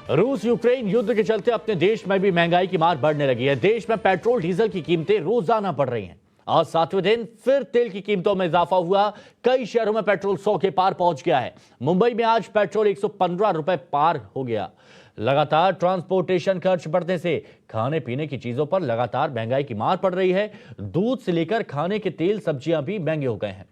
रूस यूक्रेन युद्ध के चलते अपने देश में भी महंगाई की मार बढ़ने लगी है। देश में पेट्रोल डीजल की कीमतें रोजाना बढ़ रही हैं। आज 7वें दिन फिर तेल की कीमतों में इजाफा हुआ। कई शहरों में पेट्रोल 100 के पार पहुंच गया है। मुंबई में आज पेट्रोल 115 रुपए पार हो गया। लगातार ट्रांसपोर्टेशन खर्च बढ़ने से खाने पीने की चीजों पर लगातार महंगाई की मार पड़ रही है। दूध से लेकर खाने के तेल सब्जियां भी महंगे हो गए हैं।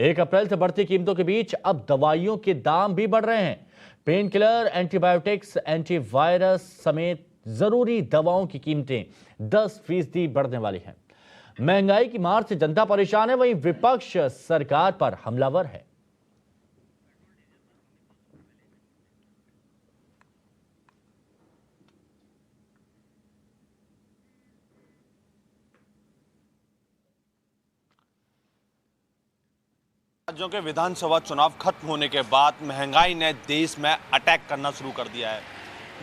1 अप्रैल से बढ़ती कीमतों के बीच अब दवाइयों के दाम भी बढ़ रहे हैं। पेन किलर, एंटीबायोटिक्स, एंटीवायरस समेत जरूरी दवाओं की कीमतें 10% बढ़ने वाली हैं। महंगाई की मार से जनता परेशान है, वहीं विपक्ष सरकार पर हमलावर है। राज्यों के विधानसभा चुनाव खत्म होने के बाद महंगाई ने देश में अटैक करना शुरू कर दिया है।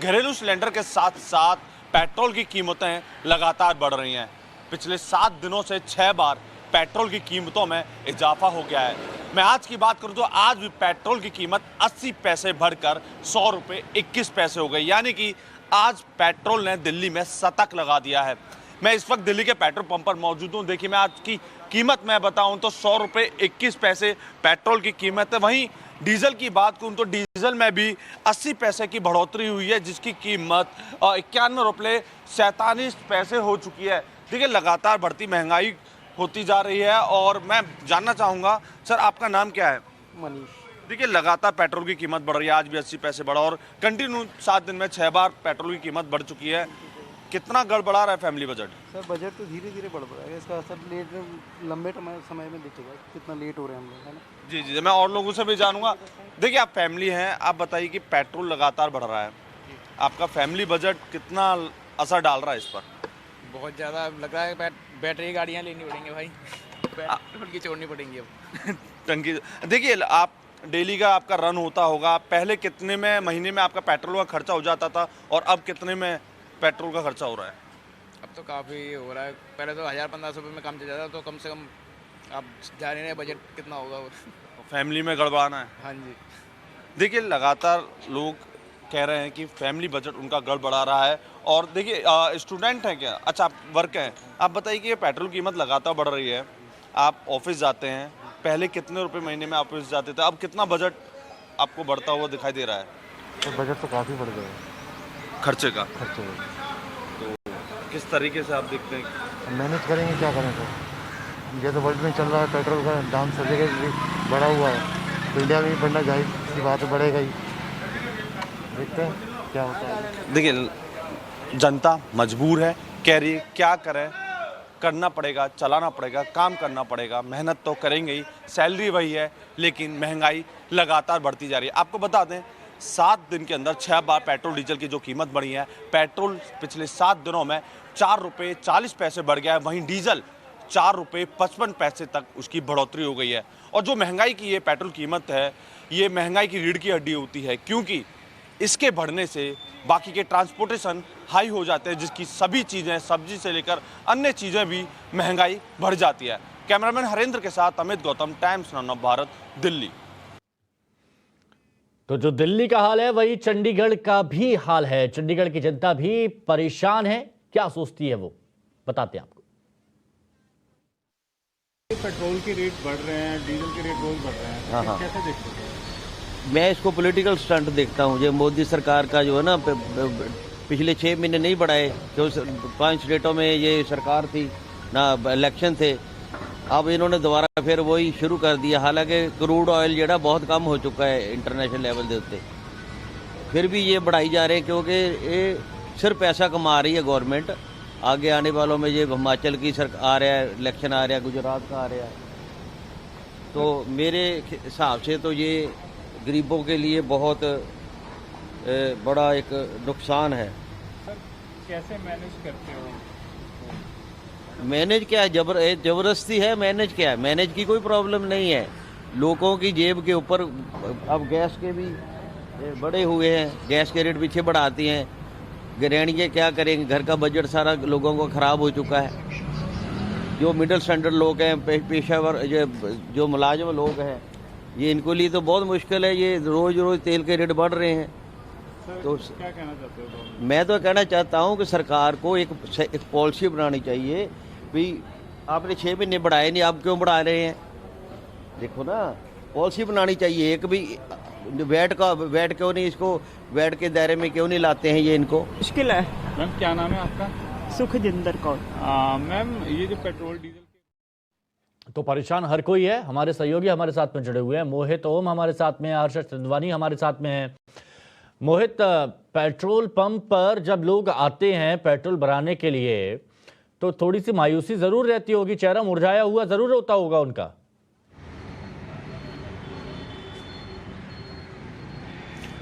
घरेलू सिलेंडर के साथ साथ पेट्रोल की कीमतें लगातार बढ़ रही हैं। पिछले 7 दिनों से 6 बार पेट्रोल की कीमतों में इजाफा हो गया है। मैं आज की बात करूं तो आज भी पेट्रोल की कीमत 80 पैसे बढ़कर 100 रुपये 21 पैसे हो गई, यानी कि आज पेट्रोल ने दिल्ली में शतक लगा दिया है। मैं इस वक्त दिल्ली के पेट्रोल पंप पर मौजूद हूं। देखिए, मैं आज की कीमत मैं बताऊं तो 100 रुपये 21 पैसे पेट्रोल की कीमत है। वहीं डीजल की बात करूं तो डीजल में भी 80 पैसे की बढ़ोतरी हुई है, जिसकी कीमत 91 रुपये 47 पैसे हो चुकी है। देखिए, लगातार बढ़ती महंगाई होती जा रही है और मैं जानना चाहूँगा, सर आपका नाम क्या है? मनीष। देखिए, लगातार पेट्रोल की कीमत बढ़ रही है। आज भी 80 पैसे बढ़ा और कंटिन्यू 7 दिन में 6 बार पेट्रोल की कीमत बढ़ चुकी है। कितना गड़बड़ा रहा है फैमिली बजट? सर बजट तो धीरे धीरे बढ़ रहा है, इसका असर लंबे समय में दिखेगा कितना लेट हो रहे हैं हम लोग, है ना। जी जी, मैं और लोगों से भी जानूंगा। देखिए, आप फैमिली हैं, आप बताइए कि पेट्रोल लगातार बढ़ रहा है, आपका फैमिली बजट कितना असर डाल रहा है इस पर? बहुत ज़्यादा लग रहा है। बैटरी गाड़ियाँ लेनी पड़ेंगी भाई, पेट्रोल की छोड़नी पड़ेंगी अब। टंकी। देखिए, आप डेली का आपका रन होता होगा, पहले कितने में महीने में आपका पेट्रोल का खर्चा हो जाता था और अब कितने में पेट्रोल का खर्चा हो रहा है? अब तो काफ़ी हो रहा है। पहले तो 1000-1500 रुपये में काम चल जाता था, तो कम से कम आप जान रहे हैं बजट कितना होगा वो। फैमिली में गड़बड़ाना है। हाँ जी। देखिए, लगातार लोग कह रहे हैं कि फैमिली बजट उनका गड़बड़ा रहा है। और देखिए, स्टूडेंट हैं क्या? अच्छा, आप वर्क हैं। आप बताइए कि ये पेट्रोल कीमत लगातार बढ़ रही है, आप ऑफिस जाते हैं, पहले कितने रुपए महीने में ऑफिस जाते थे, अब कितना बजट आपको बढ़ता हुआ दिखाई दे रहा है? तो बजट तो काफ़ी बढ़ गया है खर्चे का। खर्चे का। तो किस तरीके से आप देखते हैं? मैनेज करेंगे, क्या करें सर। जैसे वर्ल्ड में चल रहा है, पेट्रोल का दाम सब जगह बढ़ा हुआ है, तो इंडिया में भी बढ़ना जाहिर सी बात है, बढ़ेगा ही। देखते हैं क्या होता है। देखिए, जनता मजबूर है, कह रही है क्या करें, करना पड़ेगा, चलाना पड़ेगा, काम करना पड़ेगा, मेहनत तो करेंगे ही, सैलरी वही है, लेकिन महंगाई लगातार बढ़ती जा रही है। आपको बता दें, 7 दिन के अंदर 6 बार पेट्रोल डीजल की जो कीमत बढ़ी है, पेट्रोल पिछले 7 दिनों में 4 रुपये 40 पैसे बढ़ गया है, वहीं डीजल 4 रुपये 55 पैसे तक उसकी बढ़ोतरी हो गई है। और जो महंगाई की ये पेट्रोल कीमत है, ये महंगाई की रीढ़ की हड्डी होती है, क्योंकि इसके बढ़ने से बाकी के ट्रांसपोर्टेशन हाई हो जाते हैं, जिसकी सभी चीज़ें, सब्जी से लेकर अन्य चीज़ें भी महंगाई बढ़ जाती है। कैमरामैन हरेंद्र के साथ अमित गौतम, टाइम्स नव भारत, दिल्ली। तो जो दिल्ली का हाल है, वही चंडीगढ़ का भी हाल है। चंडीगढ़ की जनता भी परेशान है। क्या सोचती है वो, बताते हैं आपको। पेट्रोल के रेट बढ़ रहे हैं, डीजल के रेट रोज बढ़ रहे हैं, हाँ। कैसे देखते हैं? मैं इसको पॉलिटिकल स्टंट देखता हूँ। जो मोदी सरकार का जो है ना, पिछले 6 महीने नहीं बढ़ाए, क्यों 5 स्टेटों में ये सरकार थी ना, इलेक्शन थे, अब इन्होंने दोबारा फिर वही शुरू कर दिया। हालांकि क्रूड ऑयल जो है बहुत कम हो चुका है इंटरनेशनल लेवल के उत्ते, फिर भी ये बढ़ाई जा रहे हैं, क्योंकि ये सिर्फ पैसा कमा रही है गवर्नमेंट। आगे आने वालों में ये हिमाचल की सरकार आ रहा है, इलेक्शन आ रहा है, गुजरात का आ रहा है, तो मेरे हिसाब से तो ये गरीबों के लिए बहुत बड़ा एक नुकसान है। सर कैसे मैनेज करते हो? मैनेज क्या है, जबरदस्ती है। मैनेज क्या है, मैनेज की कोई प्रॉब्लम नहीं है। लोगों की जेब के ऊपर अब गैस के भी बढ़े हुए हैं, गैस के रेट पीछे बढ़ाती हैं। गृहिणियाँ क्या करेंगे, घर का बजट सारा लोगों को ख़राब हो चुका है। जो मिडिल स्टैंडर्ड लोग हैं, पेशावर जो मुलाजिम लोग हैं, ये इनको लिए तो बहुत मुश्किल है। ये रोज़ रोज़ तेल के रेट बढ़ रहे हैं, तो क्या कहना चाहते हो गवर्नमेंट? मैं तो कहना चाहता हूँ कि सरकार को एक पॉलिसी बनानी चाहिए भी आपने 6 महीने बढ़ाए नहीं, आप क्यों बढ़ा रहे हैं? देखो ना, पॉलिसी बनानी चाहिए एक भी वैट क्यों नहीं, इसको वैट के दायरे में क्यों नहीं लाते हैं ये इनको? मुश्किल है। मैम क्या नाम है आपका? सुखजिंदर कौर। मैम ये जो पेट्रोल डीजल तो परेशान हर कोई है। हमारे सहयोगी हमारे साथ में जुड़े हुए हैं। मोहित ओम हमारे साथ में है, हर्षद सिंधवानी हमारे साथ में है। मोहित, पेट्रोल पंप पर जब लोग आते हैं पेट्रोल भराने के लिए तो थोड़ी सी मायूसी जरूर रहती होगी, चेहरा मुरझाया हुआ जरूर होता होगा उनका।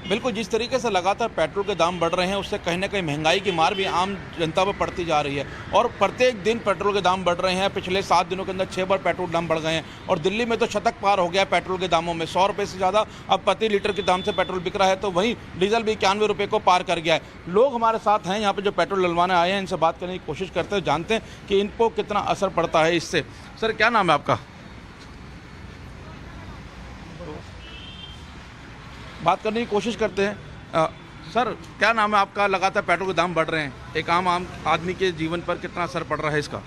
बिल्कुल, जिस तरीके से लगातार पेट्रोल के दाम बढ़ रहे हैं उससे कहीं ना कहीं महंगाई की मार भी आम जनता पर पड़ती जा रही है और प्रत्येक दिन पेट्रोल के दाम बढ़ रहे हैं। पिछले 7 दिनों के अंदर 6 बार पेट्रोल दाम बढ़ गए हैं और दिल्ली में तो शतक पार हो गया है पेट्रोल के दामों में। 100 रुपये से ज़्यादा अब प्रति लीटर के दाम से पेट्रोल बिक रहा है, तो वहीं डीजल भी 91 रुपये को पार कर गया है। लोग हमारे साथ हैं यहाँ पर जो पेट्रोल डलवाने आए हैं, इनसे बात करने की कोशिश करते हैं, जानते हैं कि इनको कितना असर पड़ता है इससे। सर क्या नाम है आपका? बात करने की कोशिश करते हैं। सर क्या नाम है आपका? लगातार पेट्रोल के दाम बढ़ रहे हैं, एक आम आदमी के जीवन पर कितना असर पड़ रहा है इसका?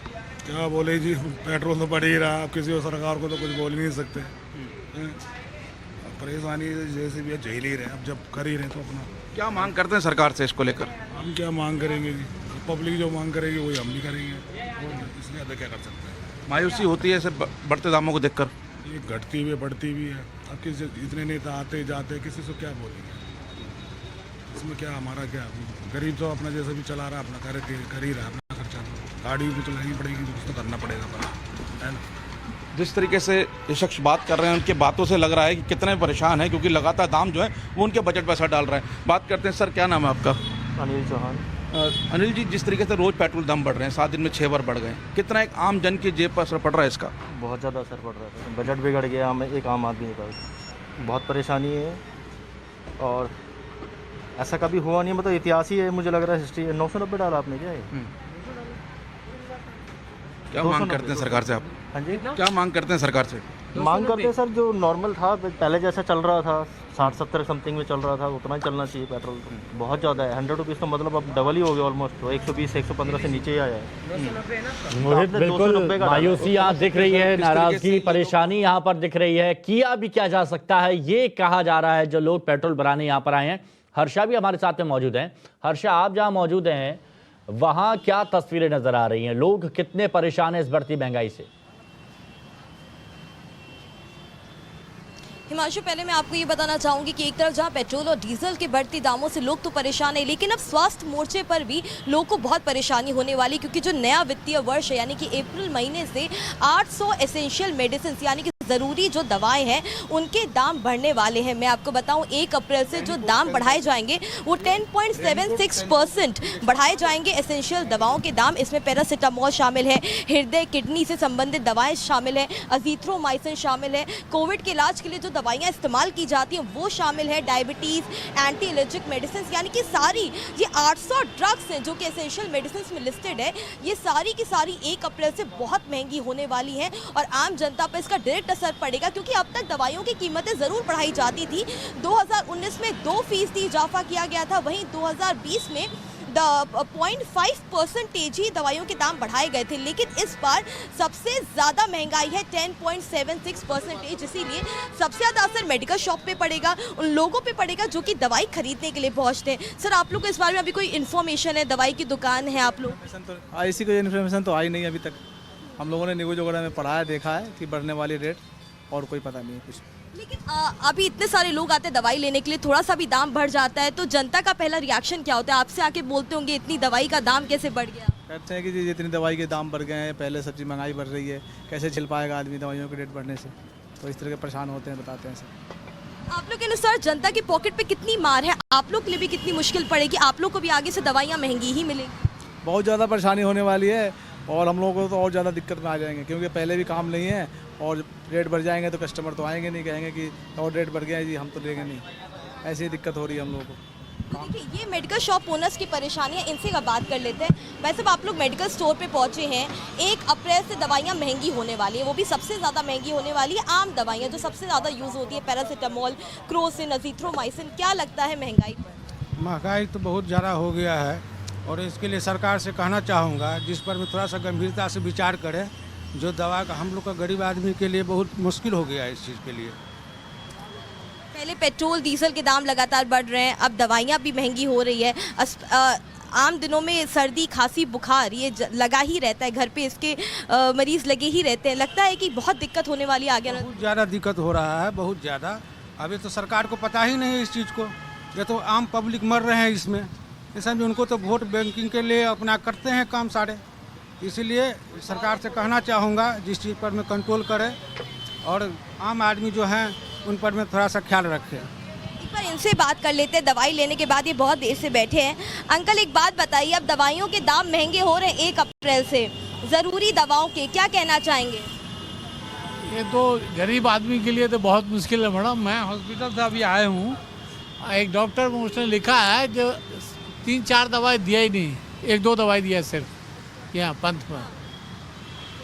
क्या बोले जी, पेट्रोल तो बढ़ ही रहा है, अब किसी को सरकार को तो कुछ बोल ही नहीं सकते। परेशानी जैसे भी है झेल ही रहे, अब जब कर ही रहे तो अपना। क्या मांग करते हैं सरकार से इसको लेकर? हम क्या मांग करेंगे जी, पब्लिक जो मांग करेगी वही हम भी करेंगे, इसलिए ज़्यादा क्या कर सकते हैं। मायूसी होती है ऐसे बढ़ते दामों को देखकर? ये घटती भी है बढ़ती भी है। अब किसी इतने नेता आते जाते, किसी से क्या बोलेंगे? इसमें क्या हमारा क्या, गरीब तो अपना जैसे भी चला रहा है, अपना कर ही रहा है अपना खर्चा। गाड़ी भी चलानी पड़ेगी तो कुछ तो करना पड़ेगा अपना, है ना। जिस तरीके से ये शख्स बात कर रहे हैं उनकी बातों से लग रहा है कि कितने परेशान हैं, क्योंकि लगातार दाम जो है वो उनके बजट पर असर डाल रहा है। बात करते हैं। सर क्या नाम है आपका? अनिल चौहान। अनिल जी, जिस तरीके से रोज़ पेट्रोल दाम बढ़ रहे हैं, 7 दिन में 6 बार बढ़ गए, कितना एक आम जन की जेब पर असर पड़ रहा है इसका? बहुत ज़्यादा असर पड़ रहा है, बजट बिगड़ गया हमें, एक आम आदमी का बहुत परेशानी है। और ऐसा कभी हुआ नहीं, मतलब इतिहास ही है मुझे लग रहा है, हिस्ट्री। 990 डाला आपने क्या है? क्या मांग करते हैं सरकार से आप? हाँ जी, क्या मांग करते हैं सरकार से? मांग करते हैं सर जो नॉर्मल था पहले जैसा चल रहा था, 60-70 समथिंग में चल रहा था, उतना ही चलना चाहिए। पेट्रोल तो बहुत ज़्यादा है, 100 रुपीज़ तो मतलब अब डबल ही हो गया ऑलमोस्ट, तो 120-115 से नीचे ही आया है। मोहित, बिल्कुल मायूसी यहाँ दिख रही है, नाराजगी परेशानी यहाँ पर दिख रही है। किया भी क्या जा सकता है ये कहा जा रहा है जो लोग पेट्रोल भराने यहाँ पर आए हैं। हर्षा भी हमारे साथ में मौजूद हैं। हर्षा, आप जहाँ मौजूद हैं वहाँ क्या तस्वीरें नजर आ रही हैं? लोग कितने परेशान हैं इस बढ़ती महंगाई से? हिमांशु, पहले मैं आपको ये बताना चाहूंगी कि एक तरफ जहां पेट्रोल और डीजल के बढ़ती दामों से लोग तो परेशान है, लेकिन अब स्वास्थ्य मोर्चे पर भी लोगों को बहुत परेशानी होने वाली, क्योंकि जो नया वित्तीय वर्ष है यानी कि अप्रैल महीने से 800 एसेंशियल मेडिसिन यानी कि ज़रूरी जो दवाएं हैं उनके दाम बढ़ने वाले हैं। मैं आपको बताऊं 1 अप्रैल से जो दाम बढ़ाए जाएंगे वो 10.76% बढ़ाए जाएंगे एसेंशियल दवाओं के दाम। इसमें पैरासीटामोल शामिल है, हृदय किडनी से संबंधित दवाएं शामिल है, अजीथ्रोमाइसिन शामिल है, कोविड के इलाज के लिए जो दवाइयाँ इस्तेमाल की जाती हैं वो शामिल है, डायबिटीज़, एंटी एलर्जिक मेडिसिन, यानी कि सारी ये 800 ड्रग्स हैं जो कि एसेंशियल मेडिसिन में लिस्टेड है। ये सारी की सारी 1 अप्रैल से बहुत महंगी होने वाली हैं और आम जनता पर इसका डायरेक्ट असर पड़ेगा, क्योंकि अब तक दवाइयों की कीमतें जरूर बढ़ाई जाती थी। 2019 में 2% इजाफा किया गया था, वहीं 2020 में 0.5% ही दवाइयों के दाम बढ़ाए गए थे, लेकिन इस बार सबसे ज़्यादा महंगाई है 10.76%। इसीलिए सबसे ज़्यादा असर मेडिकल शॉप पे पड़ेगा, उन लोगों पे पड़ेगा जो कि दवाई खरीदने के लिए पहुंचते हैं। सर, आप लोग को इस बारे में अभी कोई इन्फॉर्मेशन है? दवाई की दुकान है आप लोग? तो ऐसी कोई इन्फॉर्मेशन तो आई नहीं अभी तक। हम लोगों ने न्यूज़ वगैरह में पढ़ा है, देखा है कि बढ़ने वाली रेट, और कोई पता नहीं है कुछ। लेकिन अभी इतने सारे लोग आते हैं दवाई लेने के लिए, थोड़ा सा भी दाम बढ़ जाता है तो जनता का पहला रिएक्शन क्या होता है? आपसे आके बोलते होंगे इतनी दवाई का दाम कैसे बढ़ गया? कहते हैं कि जी इतनी दवाई के दाम बढ़ गए हैं, पहले सब्जी महंगाई बढ़ रही है, कैसे झेल पाएगा आदमी दवाइयों के रेट बढ़ने से, तो इस तरह के परेशान होते हैं, बताते हैं सर। आप लोग के अनुसार जनता की पॉकेट पे कितनी मार है? आप लोग के लिए भी कितनी मुश्किल पड़ेगी? आप लोग को भी आगे से दवाइयाँ महंगी ही मिलेंगी? बहुत ज़्यादा परेशानी होने वाली है और हम लोगों को तो और ज़्यादा दिक्कत में आ जाएंगे, क्योंकि पहले भी काम नहीं है और रेट बढ़ जाएंगे तो कस्टमर तो आएंगे नहीं, कहेंगे कि और रेट बढ़ गया है जी, हम तो लेंगे नहीं। ऐसी दिक्कत हो रही है हम लोगों को। तो देखिए, ये मेडिकल शॉप ओनर्स की परेशानियाँ, इनसे का बात कर लेते हैं। वैसे आप लोग मेडिकल स्टोर पे पहुंचे हैं, 1 अप्रैल से दवाइयाँ महंगी होने वाली है, वो भी सबसे ज़्यादा महंगी होने वाली है। आम दवाइयाँ जो सबसे ज़्यादा यूज़ होती है, पैरासीटामोल, क्रोसिन, अजीथ्रोमाइसिन, क्या लगता है महंगाई पर? महंगाई तो बहुत ज़्यादा हो गया है और इसके लिए सरकार से कहना चाहूँगा जिस पर मैं थोड़ा सा गंभीरता से विचार करें। जो दवा का हम लोग का गरीब आदमी के लिए बहुत मुश्किल हो गया है इस चीज़ के लिए। पहले पेट्रोल डीजल के दाम लगातार बढ़ रहे हैं, अब दवाइयाँ भी महंगी हो रही है। आम दिनों में सर्दी खांसी बुखार ये लगा ही रहता है, घर पे इसके मरीज लगे ही रहते हैं। लगता है कि बहुत दिक्कत होने वाली है आगे। बहुत ज़्यादा दिक्कत हो रहा है, बहुत ज़्यादा। अभी तो सरकार को पता ही नहीं है इस चीज़ को। ये तो आम पब्लिक मर रहे हैं इसमें। इस समय उनको तो वोट बैंकिंग के लिए अपना करते हैं काम सारे। इसीलिए सरकार से कहना चाहूँगा जिस चीज़ पर मैं कंट्रोल करे और आम आदमी जो हैं उन पर मैं थोड़ा सा ख्याल रखें। पर इनसे बात कर लेते हैं। दवाई लेने के बाद ये बहुत देर से बैठे हैं। अंकल एक बात बताइए, अब दवाइयों के दाम महंगे हो रहे हैं 1 अप्रैल से, ज़रूरी दवाओं के क्या कहना चाहेंगे? ये तो गरीब आदमी के लिए तो बहुत मुश्किल है मैडम। मैं हॉस्पिटल से अभी आया हूँ, एक डॉक्टर उसने लिखा है जो 3-4 दवाई दिया ही नहीं, 1-2 दवाई दिया सिर्फ यहाँ पंथ में,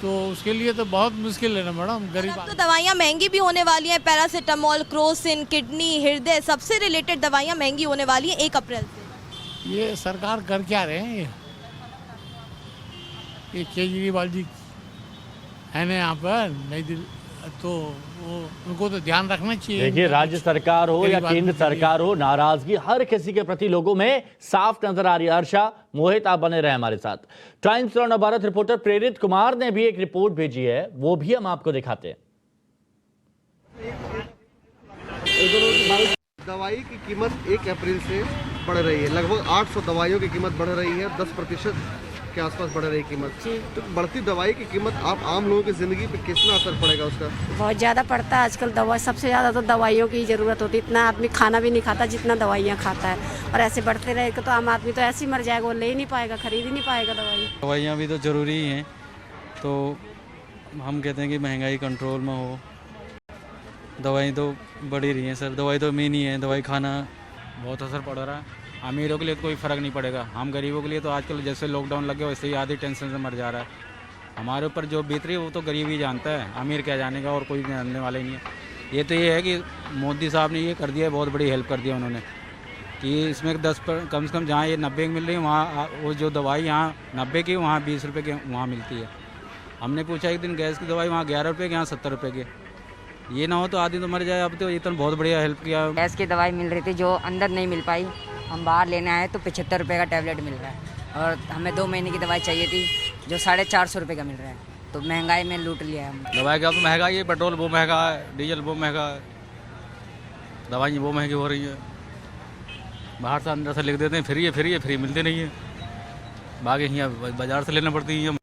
तो उसके लिए तो बहुत मुश्किल है ना मैडम गरीब। अब तो दवाइयाँ महंगी भी होने वाली हैं, पैरासीटामोल, क्रोसिन, किडनी, हृदय सबसे रिलेटेड दवाइयाँ महंगी होने वाली हैं 1 अप्रैल से। ये सरकार कर क्या रहे हैं? ये केजरीवाल जी है ना यहाँ पर नई दिल्ली, तो वो उनको तो ध्यान रखना चाहिए। देखिए, राज्य सरकार हो या केंद्र सरकार हो, नाराजगी हर किसी के प्रति लोगों में साफ नजर आ रही है। हर्षा, मोहित, आप बने रहे हमारे साथ। टाइम्स और नवभारत रिपोर्टर प्रेरित कुमार ने भी एक रिपोर्ट भेजी है, वो भी हम आपको दिखाते हैं। दवाई की कीमत 1 अप्रैल से बढ़ रही है। लगभग 800 दवाइयों की कीमत बढ़ रही है, 10% के आसपास बढ़ रही कीमत। तो बढ़ती दवाई की कीमत आप आम लोगों की ज़िंदगी पे कितना असर पड़ेगा उसका? बहुत ज़्यादा पड़ता है। आजकल दवा सबसे ज़्यादा तो दवाइयों की ज़रूरत होती है। इतना आदमी खाना भी नहीं खाता जितना दवाइयाँ खाता है, और ऐसे बढ़ते रहेगा तो आम आदमी तो ऐसे ही मर जाएगा, वो ले ही नहीं पाएगा, खरीद ही नहीं पाएगा दवाई। दवाइयाँ भी तो ज़रूरी ही हैं, तो हम कहते हैं कि महंगाई कंट्रोल में हो। दवाई तो बढ़ ही रही हैं सर, दवाई तो मेन ही है, दवाई खाना। बहुत असर पड़ रहा है। अमीरों के लिए तो कोई फ़र्क नहीं पड़ेगा, हम गरीबों के लिए तो आजकल जैसे लॉकडाउन लग गया वैसे ही आधी टेंशन से मर जा रहा है। हमारे ऊपर जो बीत रही है वो तो गरीब ही जानता है, अमीर क्या जानेगा, और कोई जानने वाला ही नहीं है। ये तो ये है कि मोदी साहब ने ये कर दिया, बहुत बड़ी हेल्प कर दिया उन्होंने, कि इसमें 10 पर कम से कम जहाँ ये 90 की मिल रही है, वहाँ वो जो दवाई यहाँ 90 की वहाँ 20 रुपये की वहाँ मिलती है। हमने पूछा एक दिन गैस की दवाई वहाँ 11 रुपये की, यहाँ 70 रुपये की। ये ना हो तो आदमी तो मर जाए। अब तो ये तो बहुत बढ़िया हेल्प किया। गैस की दवाई मिल रही थी जो अंदर नहीं मिल पाई, हम बाहर लेने आए तो 75 रुपये का टैबलेट मिल रहा है, और हमें 2 महीने की दवाई चाहिए थी जो 450 रुपये का मिल रहा है। तो महंगाई में लूट लिया है हमने। दवाई का तो महंगा ही है, पेट्रोल वो महंगा है, डीजल वो महंगा है, दवाई वो महंगी हो रही है। बाहर से अंदर से लिख देते हैं फ्री है, फ्री है, फ्री मिलती नहीं है, बाकी यहाँ बाज़ार से लेना पड़ती है।